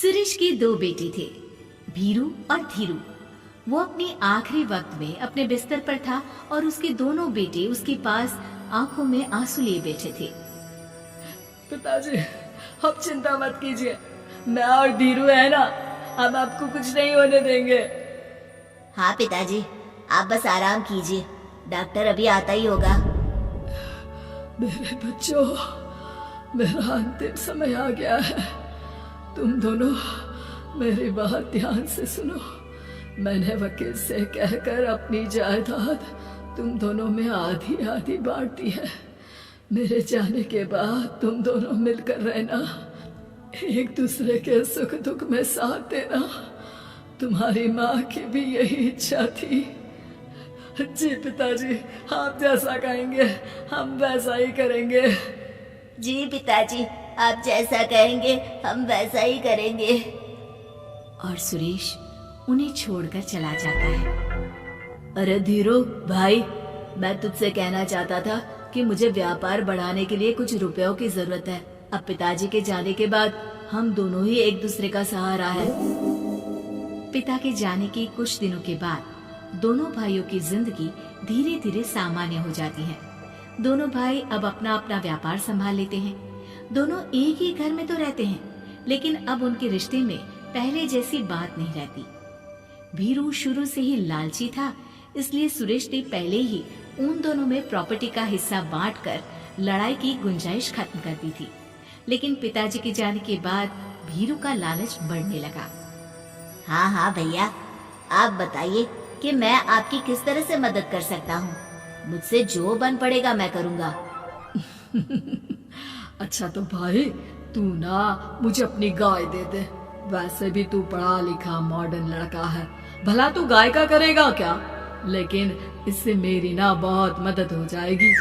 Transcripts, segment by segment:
सुरेश के दो बेटे थे, भीरू और धीरू। वो अपने आखिरी वक्त में अपने बिस्तर पर था और उसके दोनों बेटे उसके पास आंखों में आंसू लिए बैठे थे। पिताजी, आप चिंता मत कीजिए, मैं और धीरू है ना, हम आपको कुछ नहीं होने देंगे। हाँ पिताजी, आप बस आराम कीजिए, डॉक्टर अभी आता ही होगा। मेरे बच्चों, मेरा अंतिम समय आ गया है। तुम दोनों मेरी बात ध्यान से सुनो। मैंने वकील से कहकर अपनी जायदाद तुम दोनों में आधी आधी बांट दी है। मेरे जाने के बाद तुम दोनों मिलकर रहना, एक दूसरे के सुख दुख में साथ देना। तुम्हारी माँ की भी यही इच्छा थी। जी पिताजी, आप जैसा कहेंगे हम वैसा ही करेंगे। जी पिताजी, आप जैसा कहेंगे हम वैसा ही करेंगे। और सुरेश उन्हें छोड़कर चला जाता है। अरे धीरू भाई, मैं तुझसे कहना चाहता था कि मुझे व्यापार बढ़ाने के लिए कुछ रुपयों की जरूरत है। अब पिताजी के जाने के बाद हम दोनों ही एक दूसरे का सहारा है। पिता के जाने के कुछ दिनों के बाद दोनों भाइयों की जिंदगी धीरे धीरे सामान्य हो जाती है। दोनों भाई अब अपना अपना व्यापार संभाल लेते हैं। दोनों एक ही घर में तो रहते हैं, लेकिन अब उनके रिश्ते में पहले जैसी बात नहीं रहती। भीरू शुरू से ही लालची था, इसलिए सुरेश ने पहले ही उन दोनों में प्रॉपर्टी का हिस्सा बांटकर लड़ाई की गुंजाइश खत्म कर दी थी। लेकिन पिताजी के जाने के बाद भीरू का लालच बढ़ने लगा। हाँ हाँ भैया, आप बताइए कि मैं आपकी किस तरह से मदद कर सकता हूँ। मुझसे जो बन पड़ेगा मैं करूँगा। अच्छा तो भाई, तू ना मुझे अपनी गाय दे दे। वैसे भी तू पढ़ा लिखा मॉडर्न लड़का है, भला तू गाय का करेगा क्या? लेकिन इससे मेरी ना बहुत मदद हो जाएगी।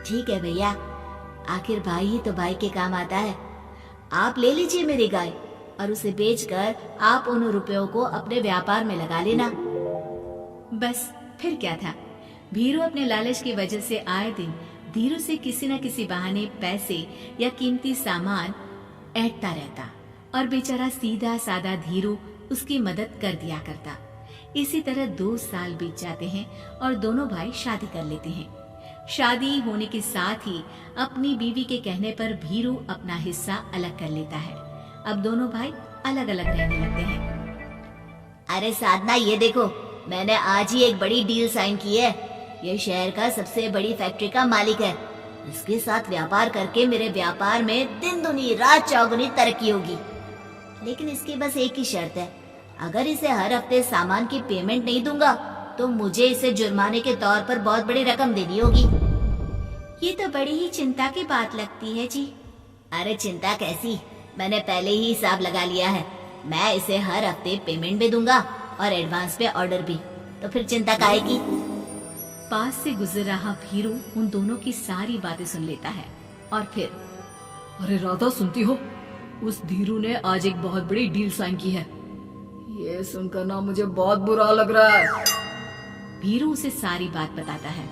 ठीक है भैया, आखिर भाई ही तो भाई के काम आता है। आप ले लीजिए मेरी गाय और उसे बेचकर आप उन रुपयों को अपने व्यापार में लगा लेना। बस फिर क्या था, भीरू अपने लालच की वजह से आए दिन धीरू से किसी न किसी बहाने पैसे या कीमती सामान ऐंठता रहता और बेचारा सीधा सादा धीरू उसकी मदद कर दिया करता। इसी तरह 2 साल बीत जाते हैं और दोनों भाई शादी कर लेते हैं। शादी होने के साथ ही अपनी बीवी के कहने पर भीरू अपना हिस्सा अलग कर लेता है। अब दोनों भाई अलग अलग रहने लगते हैं। अरे साधना, ये देखो, मैंने आज ही एक बड़ी डील साइन की है। ये शहर का सबसे बड़ी फैक्ट्री का मालिक है। इसके साथ व्यापार करके मेरे व्यापार में दिन दुनी रात चौगुनी तरक्की होगी। लेकिन इसकी बस एक ही शर्त है, अगर इसे हर हफ्ते सामान की पेमेंट नहीं दूंगा तो मुझे इसे जुर्माने के तौर पर बहुत बड़ी रकम देनी होगी। ये तो बड़ी ही चिंता की बात लगती है जी। अरे चिंता कैसी, मैंने पहले ही हिसाब लगा लिया है। मैं इसे हर हफ्ते पेमेंट भी दूंगा और एडवांस पे ऑर्डर भी, तो फिर चिंता काहे की। पास से गुजर रहा भीरू उन दोनों की सारी बातें सुन लेता है और फिर, अरे राधा सुनती हो, उस धीरू ने आज एक बहुत बड़ी डील साइन की है। ये सुनकर ना मुझे बहुत बुरा लग रहा है। भीरू उसे सारी बात बताता है।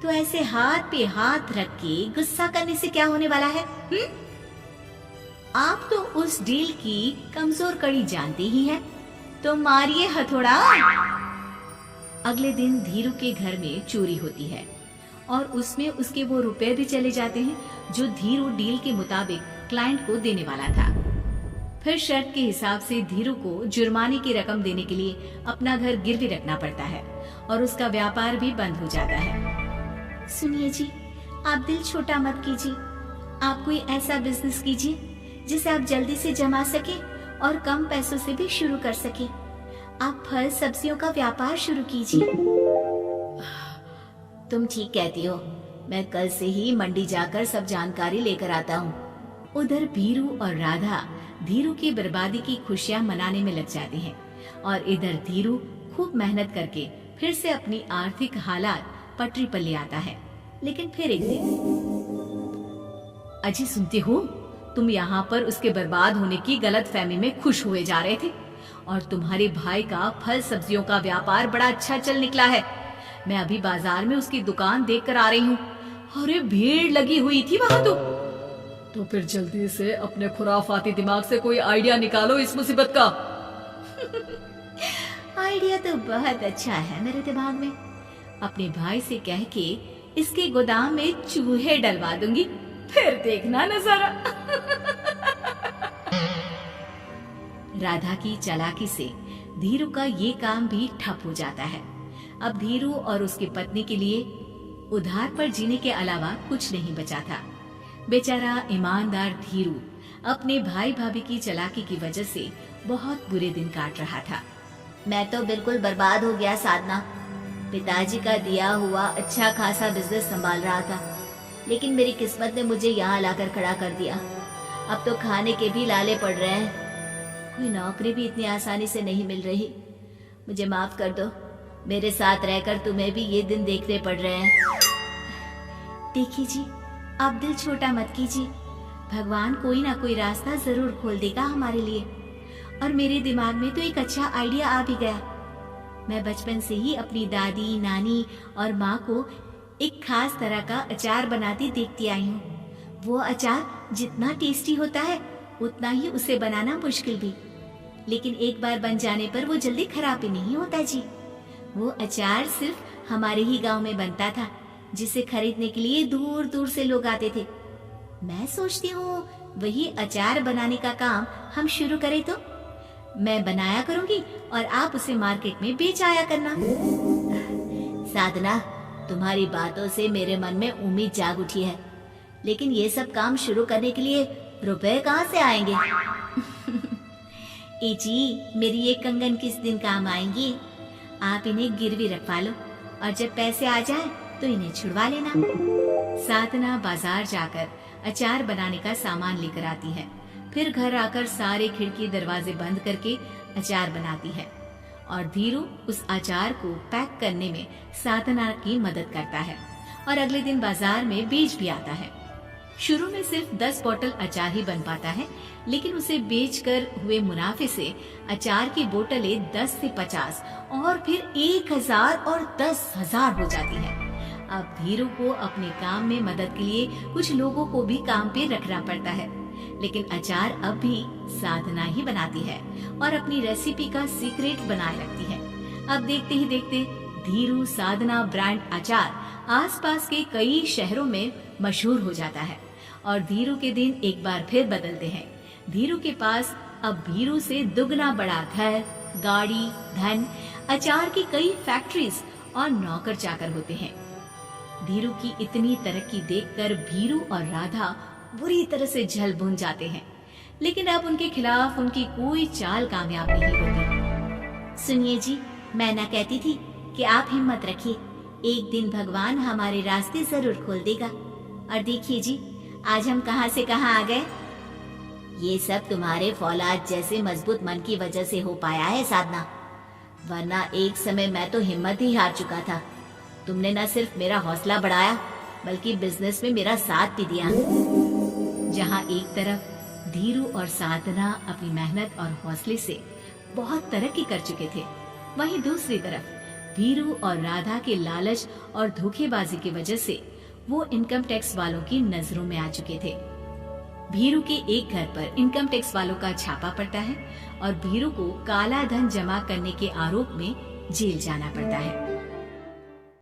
तो ऐसे हाथ पे हाथ रख के गुस्सा करने से क्या होने वाला है? आप तो उस डील की कमजोर कड़ी जानते ही हैं, तो मारिए हथौड़ा। अगले दिन धीरू के घर में चोरी होती है और उसमें उसके वो रुपए भी चले जाते हैं जो धीरू डील के मुताबिक क्लाइंट को देने वाला था। फिर शर्त के हिसाब से धीरू को जुर्माने की रकम देने के लिए अपना घर गिरवी रखना पड़ता है और उसका व्यापार भी बंद हो जाता है। सुनिए जी, आप दिल छोटा मत कीजिए। आप कोई ऐसा बिजनेस कीजिए जिसे आप जल्दी से जमा सके और कम पैसों से भी शुरू कर सके। आप फल सब्जियों का व्यापार शुरू कीजिए। तुम ठीक कहती हो, मैं कल से ही मंडी जाकर सब जानकारी लेकर आता हूँ। उधर भीरू और राधा धीरू की बर्बादी की खुशियां मनाने में लग जाते हैं और इधर धीरू खूब मेहनत करके फिर से अपनी आर्थिक हालात पटरी पर ले आता है। लेकिन फिर एक दिन, अजी सुनती हो, तुम यहाँ पर उसके बर्बाद होने की गलतफहमी में खुश हुए जा रहे थे और तुम्हारे भाई का फल सब्जियों का व्यापार बड़ा अच्छा चल निकला है। मैं अभी बाजार में उसकी दुकान देख कर आ रही हूँ। अरे भीड़ लगी हुई थी वहां तो। तो फिर जल्दी से अपने खुराफाती दिमाग से कोई आइडिया निकालो इस मुसीबत का। आइडिया तो बहुत अच्छा है मेरे दिमाग में। अपने भाई से कह के इसके गोदाम में चूहे डलवा दूंगी, फिर देखना नजारा। राधा की चालाकी से धीरू का ये काम भी ठप हो जाता है। अब धीरू और उसकी पत्नी के लिए उधार पर जीने के अलावा कुछ नहीं बचा था। बेचारा ईमानदार धीरू अपने भाई भाभी की चालाकी की वजह से बहुत बुरे दिन काट रहा था। मैं तो बिल्कुल बर्बाद हो गया साधना। पिताजी का दिया हुआ अच्छा खासा बिजनेस संभाल रहा था, लेकिन मेरी किस्मत ने मुझे यहाँ लाकर खड़ा कर दिया। अब तो खाने के भी लाले पड़ रहे हैं। कोई नौकरी भी इतनी आसानी से नहीं मिल रही। मुझे माफ कर दो, मेरे साथ रहकर तुम्हें भी ये दिन देखने पड़ रहे हैं। देखिए जी, आप दिल छोटा मत कीजिए। भगवान कोई ना कोई रास्ता जरूर खोल देगा हमारे लिए। और मेरे दिमाग में तो एक अच्छा आइडिया आ भी गया। मैं बचपन से ही अपनी दादी, नानी और माँ को एक खास तरह का अचार बनाती देखती आई हूँ। वो अचार जितना टेस्टी होता है उतना ही उसे बनाना मुश्किल भी, लेकिन एक बार बन जाने पर वो जल्दी खराब भी नहीं होता जी। वो अचार सिर्फ हमारे ही गांव में बनता था, जिसे खरीदने के लिए दूर दूर से लोग आते थे। मैं सोचती हूँ वही अचार बनाने का काम हम शुरू करें तो। मैं बनाया करूंगी और आप उसे मार्केट में बेच आया करना। साधना, तुम्हारी बातों से मेरे मन में उम्मीद जाग उठी है, लेकिन ये सब काम शुरू करने के लिए रुपए कहाँ से आएंगे? ए जी, मेरी ये कंगन किस दिन काम आएंगी? आप इन्हें गिरवी रखवा लो और जब पैसे आ जाए तो इन्हें छुड़वा लेना। साधना बाजार जाकर अचार बनाने का सामान लेकर आती है। फिर घर आकर सारे खिड़की दरवाजे बंद करके अचार बनाती है और धीरू उस अचार को पैक करने में साधना की मदद करता है और अगले दिन बाजार में बेच भी आता है। शुरू में सिर्फ 10 बोतल अचार ही बन पाता है, लेकिन उसे बेचकर हुए मुनाफे से अचार की बोतलें 10 से 50 और फिर 1000 और 10,000 हो जाती है। अब धीरू को अपने काम में मदद के लिए कुछ लोगों को भी काम पे रखना पड़ता है, लेकिन अचार अब भी साधना ही बनाती है और अपनी रेसिपी का सीक्रेट बनाए रखती है। अब देखते ही देखते धीरू साधना ब्रांड अचार आसपास के कई शहरों में मशहूर हो जाता है और धीरू के दिन एक बार फिर बदलते हैं। धीरू के पास अब धीरू से दुगना बड़ा घर, गाड़ी, धन, अचार की कई फैक्ट्रीज और नौकर चाकर होते हैं। धीरू की इतनी तरक्की देखकर भीरू और राधा बुरी तरह से जल भुन जाते हैं, लेकिन अब उनके खिलाफ उनकी कोई चाल कामयाब नहीं होती। सुनिए जी, मैं ना कहती थी कि आप हिम्मत रखिए, एक दिन भगवान हमारे रास्ते जरूर खोल देगा। और देखिए जी, आज हम कहां से कहां आ गए। ये सब तुम्हारे फौलाद जैसे मजबूत मन की वजह से हो पाया है साधना, वरना एक समय मैं तो हिम्मत ही हार चुका था। तुमने न सिर्फ मेरा हौसला बढ़ाया बल्कि बिजनेस में मेरा साथ भी दिया। जहाँ एक तरफ धीरू और साधना अपनी मेहनत और हौसले से बहुत तरक्की कर चुके थे, वहीं दूसरी तरफ धीरू और राधा के लालच और धोखेबाजी की वजह से वो इनकम टैक्स वालों की नजरों में आ चुके थे। भीरू के एक घर पर इनकम टैक्स वालों का छापा पड़ता है और भीरू को काला धन जमा करने के आरोप में जेल जाना पड़ता है।